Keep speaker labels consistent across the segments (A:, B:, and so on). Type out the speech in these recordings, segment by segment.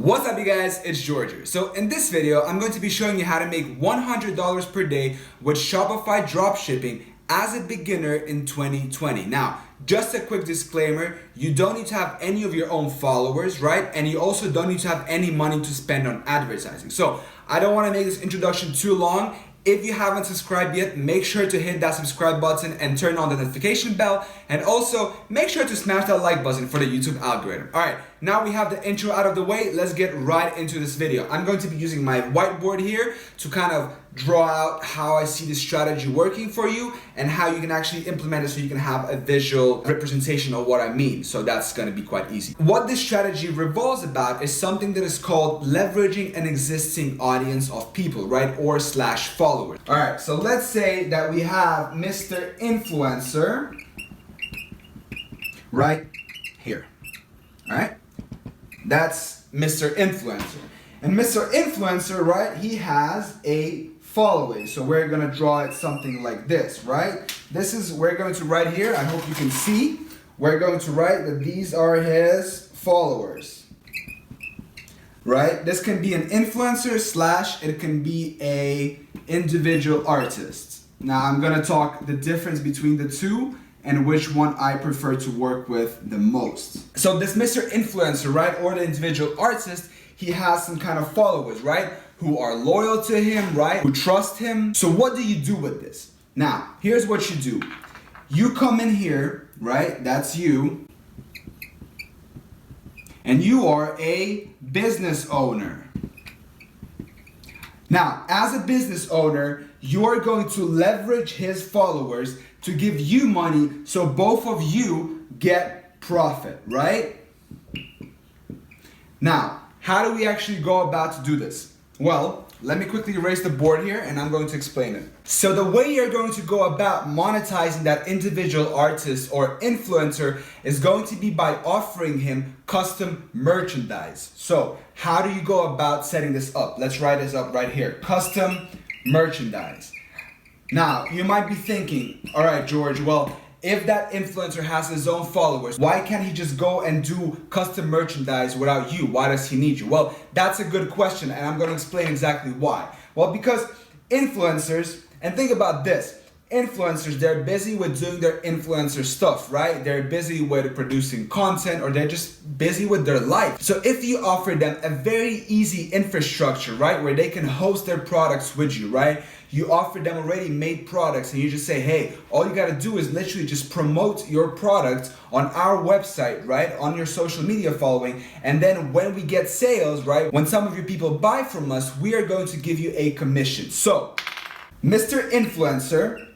A: What's up you guys, it's George. So in this video, I'm going to be showing you how to make $100 per day with Shopify Dropshipping as a beginner in 2020. Now, just a quick disclaimer, you don't need to have any of your own followers, right? And you also don't need to have any money to spend on advertising. So I don't want to make this introduction too long. If you haven't subscribed yet, make sure to hit that subscribe button and turn on the notification bell. And also make sure to smash that like button for the YouTube algorithm. All right, now we have the intro out of the way. Let's get right into this video. I'm going to be using my whiteboard here to kind of draw out how I see this strategy working for you and how you can actually implement it so you can have a visual representation of what I mean. So that's going to be quite easy. What this strategy revolves about is something that is called leveraging an existing audience of people, right? Or slash followers. All right, so let's say that we have Mr. Influencer right here. All right, that's Mr. Influencer. And Mr. Influencer, right, he has a following. So we're gonna draw it something like this, right? We're going to write here, I hope you can see, we're going to write that these are his followers, right? This can be an influencer slash it can be a individual artist. Now I'm gonna talk the difference between the two and which one I prefer to work with the most. So this Mr. Influencer, right, or the individual artist, he has some kind of followers, right, who are loyal to him, right, who trust him. So what do you do with this? Now, here's what you do. You come in here, right, that's you, and you are a business owner. Now, as a business owner, you are going to leverage his followers to give you money so both of you get profit, right? Now, how do we actually go about to do this? Well, let me quickly erase the board here and I'm going to explain it. So the way you're going to go about monetizing that individual artist or influencer is going to be by offering him custom merchandise. So how do you go about setting this up? Let's write this up right here. Custom merchandise. Now, you might be thinking, all right, George, well, if that influencer has his own followers, why can't he just go and do custom merchandise without you? Why does he need you? Well, that's a good question, and I'm going to explain exactly why. Well, because influencers, and think about this, influencers, they're busy with doing their influencer stuff, right? They're busy with producing content, or they're just busy with their life. So if you offer them a very easy infrastructure, right, where they can host their products with you, right? You offer them already made products and you just say, hey, all you gotta do is literally just promote your product on our website, right? On your social media following. And then when we get sales, right? When some of your people buy from us, we are going to give you a commission. So, Mr. Influencer,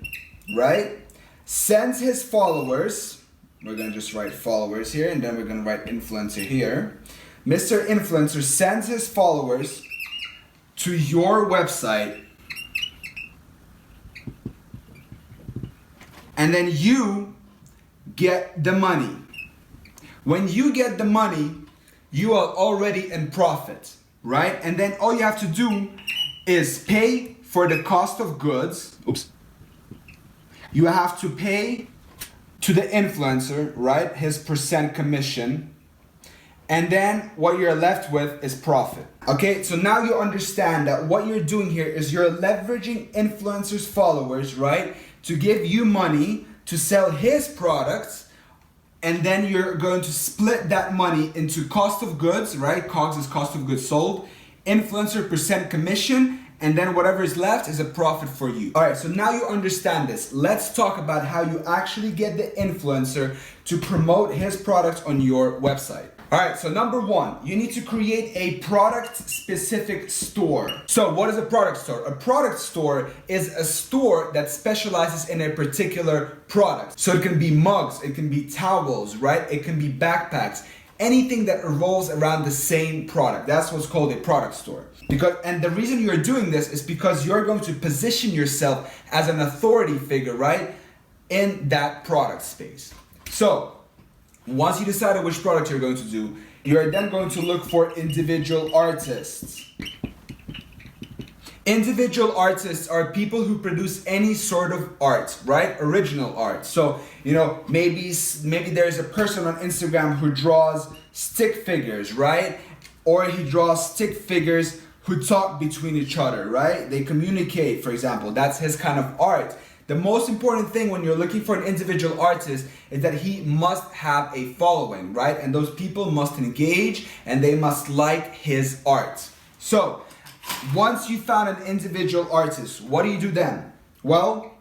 A: right, sends his followers, we're gonna just write followers here and then we're gonna write influencer here. Mr. Influencer sends his followers to your website, and then you get the money. When you get the money, you are already in profit, right? And then all you have to do is pay for the cost of goods. Oops. You have to pay to the influencer, right? His percent commission. And then what you're left with is profit. Okay, so now you understand that what you're doing here is you're leveraging influencers' followers, right? To give you money to sell his products, and then you're going to split that money into cost of goods, right? COGS is cost of goods sold, influencer percent commission, and then whatever is left is a profit for you. All right, so now you understand this. Let's talk about how you actually get the influencer to promote his products on your website. All right, so number one, you need to create a product-specific store. So what is a product store? A product store is a store that specializes in a particular product. So it can be mugs, it can be towels, right? It can be backpacks, anything that revolves around the same product. That's what's called a product store. And the reason you're doing this is because you're going to position yourself as an authority figure, right? In that product space. So, once you decided which product you're going to do, you're then going to look for individual artists. Individual artists are people who produce any sort of art, right? Original art. So, maybe there's a person on Instagram who draws stick figures, right? or he draws stick figures who talk between each other, right? They communicate, for example. That's his kind of art. The most important thing when you're looking for an individual artist is that he must have a following, right? And those people must engage and they must like his art. So, once you found an individual artist, what do you do then? Well,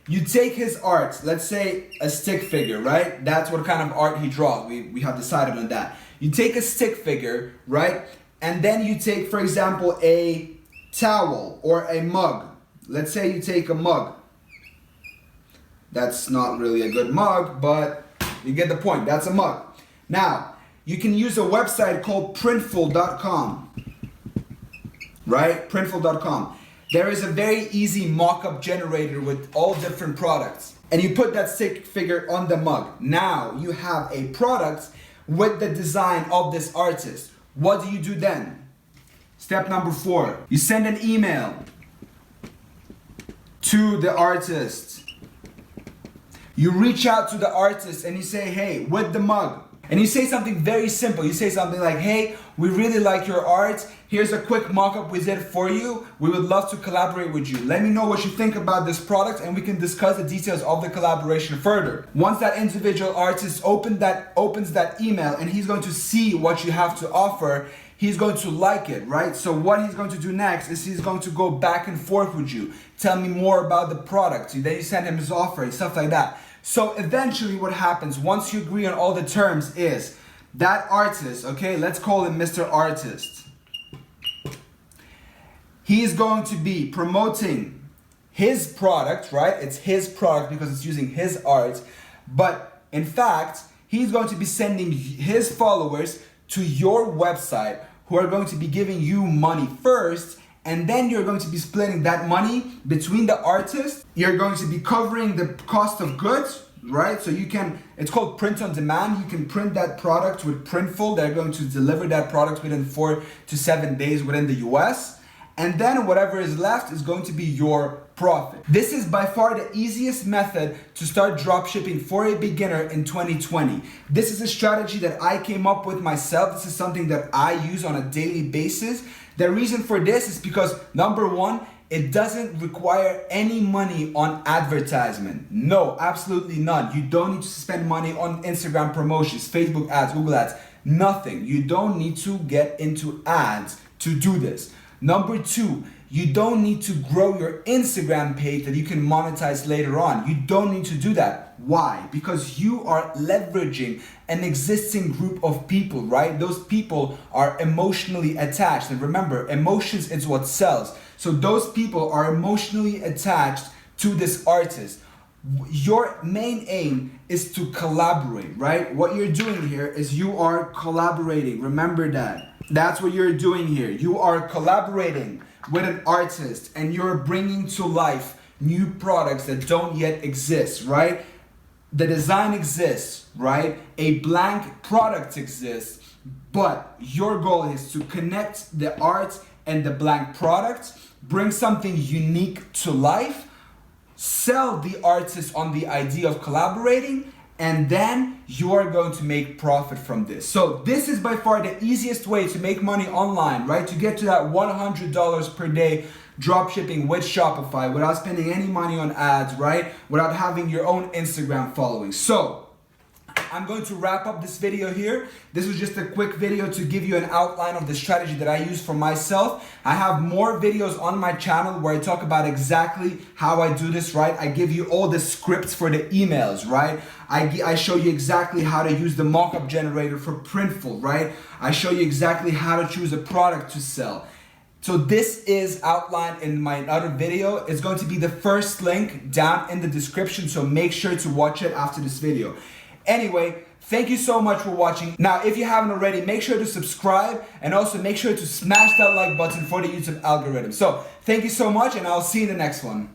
A: you take his art, let's say a stick figure, right? That's what kind of art he draws. We have decided on that. You take a stick figure, right? And then you take, for example, a towel or a mug. Let's say you take a mug. That's not really a good mug, but you get the point. That's a mug. Now, you can use a website called Printful.com, right? Printful.com. There is a very easy mock-up generator with all different products. And you put that stick figure on the mug. Now, you have a product with the design of this artist. What do you do then? Step number 4. You send an email to the artist. You reach out to the artist and you say, hey, with the mug. And you say something very simple. You say something like, hey, we really like your art. Here's a quick mock-up we did for you. We would love to collaborate with you. Let me know what you think about this product and we can discuss the details of the collaboration further. Once that individual artist opens that email and he's going to see what you have to offer, he's going to like it, right? So what he's going to do next is he's going to go back and forth with you. Tell me more about the product. Then you send him his offer and stuff like that. So eventually what happens once you agree on all the terms is that artist, okay, let's call him Mr. Artist. He's going to be promoting his product, right? It's his product because it's using his art. But in fact, he's going to be sending his followers to your website who are going to be giving you money first. And then you're going to be splitting that money between the artists. You're going to be covering the cost of goods, right? So you can, it's called print on demand. You can print that product with Printful. They're going to deliver that product within 4 to 7 days within the US. And then whatever is left is going to be your profit. This is by far the easiest method to start dropshipping for a beginner in 2020. This is a strategy that I came up with myself. This is something that I use on a daily basis. The reason for this is because number 1, it doesn't require any money on advertisement. No, absolutely none. You don't need to spend money on Instagram promotions, Facebook ads, Google ads, nothing. You don't need to get into ads to do this. Number 2, you don't need to grow your Instagram page that you can monetize later on. You don't need to do that. Why? Because you are leveraging an existing group of people, right? Those people are emotionally attached. And remember, emotions is what sells. So those people are emotionally attached to this artist. Your main aim is to collaborate, right? What you're doing here is you are collaborating. Remember that. That's what you're doing here. You are collaborating with an artist and you're bringing to life new products that don't yet exist, right? The design exists, right? A blank product exists, but your goal is to connect the art and the blank product, bring something unique to life, sell the artist on the idea of collaborating, and then you are going to make profit from this. So this is by far the easiest way to make money online, right? To get to that $100 per day dropshipping with Shopify without spending any money on ads, right? Without having your own Instagram following. So I'm going to wrap up this video here. This was just a quick video to give you an outline of the strategy that I use for myself. I have more videos on my channel where I talk about exactly how I do this, right? I give you all the scripts for the emails, right? I show you exactly how to use the mockup generator for Printful, right? I show you exactly how to choose a product to sell. So this is outlined in my other video. It's going to be the first link down in the description, so make sure to watch it after this video. Anyway, thank you so much for watching. Now, if you haven't already, make sure to subscribe and also make sure to smash that like button for the YouTube algorithm. So, thank you so much and I'll see you in the next one.